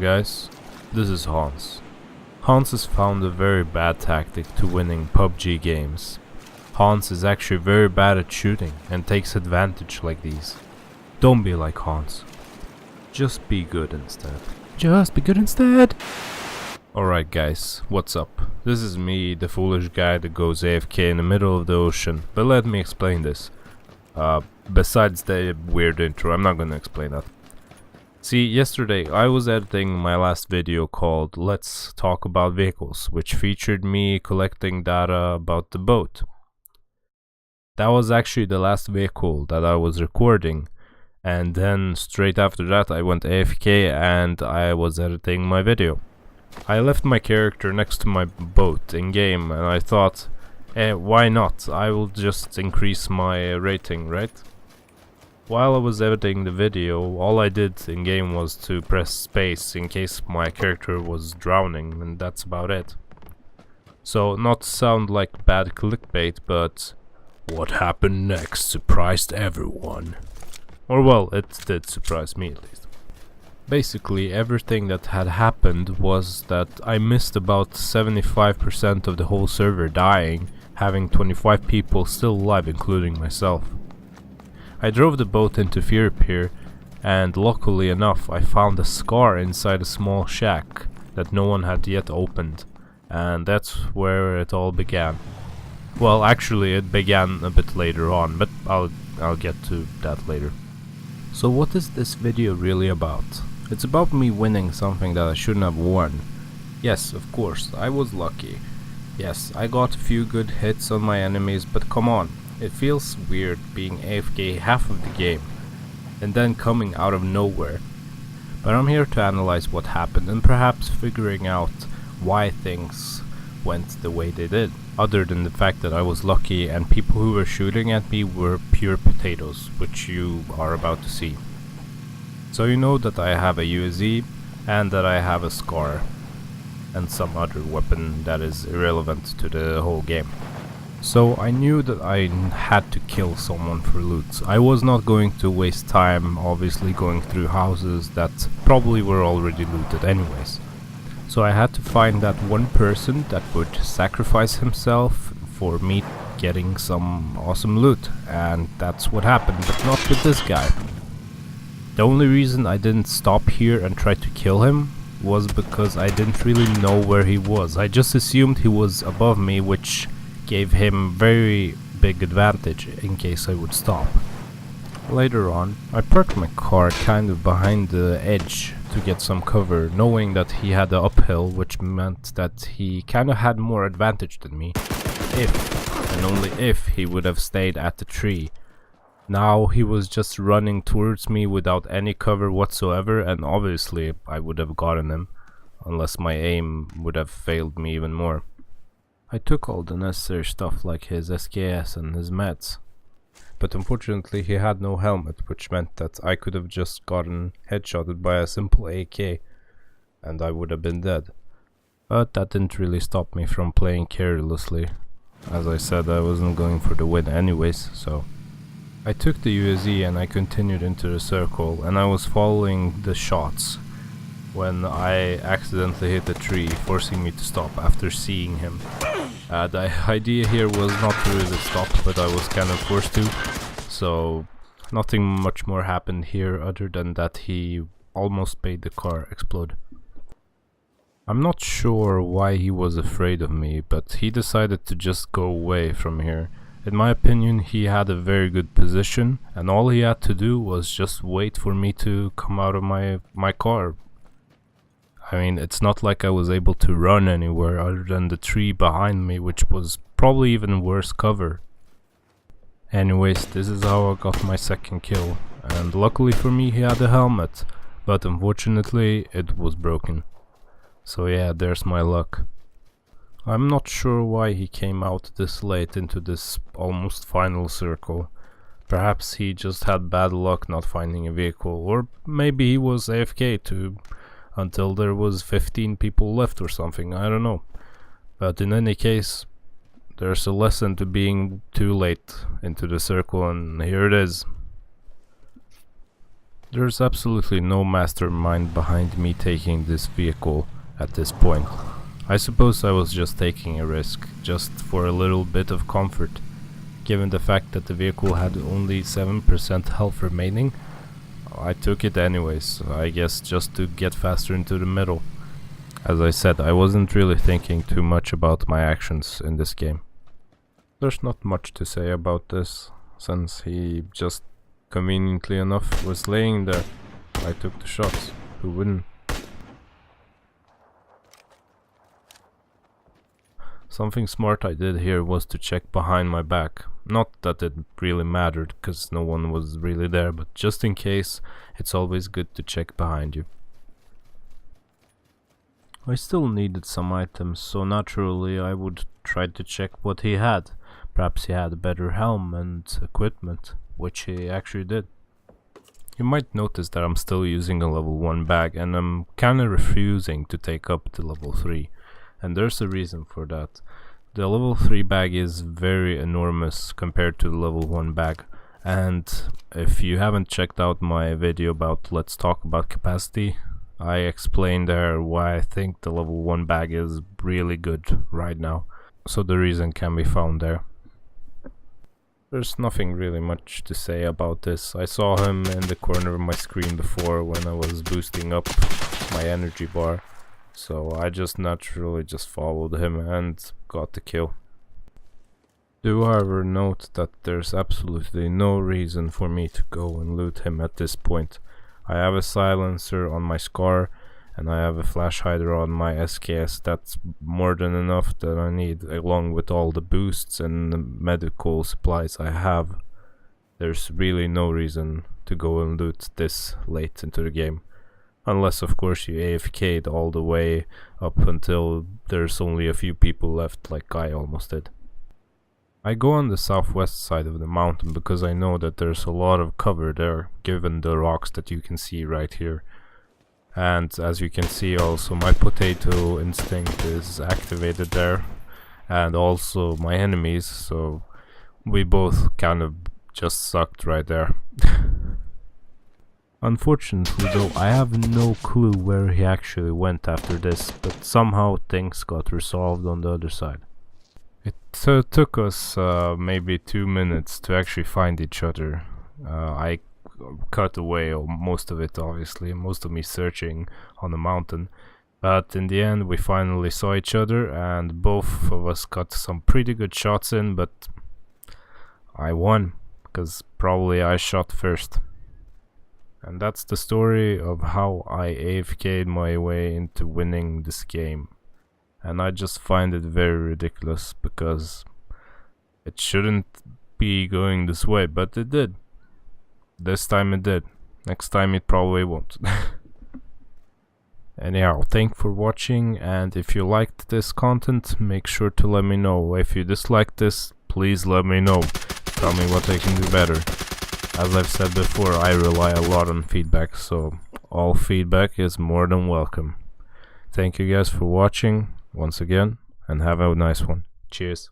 Guys, this is Hans. Hans has found a very bad tactic to winning PUBG games. Hans is actually very bad at shooting and takes advantage like these. Don't be like Hans. Just be good instead. Just be good instead! Alright guys, what's up? This is me, the foolish guy that goes AFK in the middle of the ocean, but let me explain this. Besides the weird intro, I'm not gonna explain that. See, yesterday I was editing my last video called Let's Talk About Vehicles, which featured me collecting data about the boat. That was actually the last vehicle that I was recording, and then straight after that I went AFK and I was editing my video. I left my character next to my boat in game and I thought, why not? I will just increase my rating, right? While I was editing the video, all I did in game was to press space in case my character was drowning, and that's about it. So, not to sound like bad clickbait, but what happened next surprised everyone. Or well, it did surprise me at least. Basically, everything that had happened was that I missed about 75% of the whole server dying, having 25 people still alive, including myself. I drove the boat into Fear Pier, and luckily enough I found a scar inside a small shack that no one had yet opened, and that's where it all began. Well, actually it began a bit later on, but I'll get to that later. So what is this video really about? It's about me winning something that I shouldn't have won. Yes, of course, I was lucky. Yes, I got a few good hits on my enemies, but come on. It feels weird being AFK half of the game and then coming out of nowhere. But I'm here to analyze what happened and perhaps figuring out why things went the way they did, other than the fact that I was lucky and people who were shooting at me were pure potatoes, which you are about to see. So you know that I have a USZ and that I have a scar and some other weapon that is irrelevant to the whole game. So I knew that I had to kill someone for loot. I was not going to waste time obviously going through houses that probably were already looted anyways. So I had to find that one person that would sacrifice himself for me getting some awesome loot, and that's what happened, but not with this guy. The only reason I didn't stop here and try to kill him was because I didn't really know where he was. I just assumed he was above me, which gave him very big advantage in case I would stop. Later on, I parked my car kind of behind the edge to get some cover, knowing that he had the uphill, which meant that he kind of had more advantage than me, if and only if he would have stayed at the tree. Now he was just running towards me without any cover whatsoever, and obviously I would have gotten him, unless my aim would have failed me even more. I took all the necessary stuff like his SKS and his meds, but unfortunately he had no helmet, which meant that I could have just gotten headshotted by a simple AK and I would have been dead. But that didn't really stop me from playing carelessly. As I said, I wasn't going for the win anyways, so I took the USZ and I continued into the circle, and I was following the shots when I accidentally hit a tree, forcing me to stop after seeing him. The idea here was not to really stop, but I was kind of forced to, so nothing much more happened here other than that he almost made the car explode. I'm not sure why he was afraid of me, but he decided to just go away from here. In my opinion, he had a very good position, and all he had to do was just wait for me to come out of my car. I mean, it's not like I was able to run anywhere other than the tree behind me, which was probably even worse cover. Anyways, this is how I got my second kill, and luckily for me he had a helmet, but unfortunately it was broken. So yeah, there's my luck. I'm not sure why he came out this late into this almost final circle. Perhaps he just had bad luck not finding a vehicle, or maybe he was AFK too, until there was 15 people left or something, I don't know. But in any case, there's a lesson to being too late into the circle, and here it is. There's absolutely no mastermind behind me taking this vehicle at this point. I suppose I was just taking a risk, just for a little bit of comfort. Given the fact that the vehicle had only 7% health remaining, I took it anyways, I guess just to get faster into the middle. As I said, I wasn't really thinking too much about my actions in this game. There's not much to say about this, since he just conveniently enough was laying there. I took the shots. Who wouldn't? Something smart I did here was to check behind my back. Not that it really mattered, cause no one was really there, but just in case, it's always good to check behind you. I still needed some items, so naturally I would try to check what he had. Perhaps he had a better helm and equipment, which he actually did. You might notice that I'm still using a level 1 bag, and I'm kinda refusing to take up the level 3. And there's a reason for that. The level 3 bag is very enormous compared to the level 1 bag. And if you haven't checked out my video about Let's Talk About Capacity, I explained there why I think the level 1 bag is really good right now. So the reason can be found there. There's nothing really much to say about this. I saw him in the corner of my screen before when I was boosting up my energy bar. So I just naturally just followed him and got the kill. Do however note that there's absolutely no reason for me to go and loot him at this point. I have a silencer on my Scar and I have a flash hider on my SKS. That's more than enough that I need, along with all the boosts and the medical supplies I have. There's really no reason to go and loot this late into the game. Unless of course you AFK'd all the way up until there's only a few people left, like I almost did. I go on the southwest side of the mountain because I know that there's a lot of cover there, given the rocks that you can see right here. And as you can see also, my potato instinct is activated there, and also my enemies, so we both kind of just sucked right there. Unfortunately though, I have no clue where he actually went after this, but somehow things got resolved on the other side. It took us maybe 2 minutes to actually find each other. I cut away most of it, obviously, most of me searching on the mountain. But in the end we finally saw each other and both of us got some pretty good shots in, but I won, because probably I shot first. And that's the story of how I AFK'd my way into winning this game. And I just find it very ridiculous, because it shouldn't be going this way, but it did. This time it did. Next time it probably won't. Anyhow, thanks for watching, and if you liked this content, make sure to let me know. If you disliked this, please let me know. Tell me what I can do better. As I've said before, I rely a lot on feedback, so all feedback is more than welcome. Thank you guys for watching once again, and have a nice one. Cheers.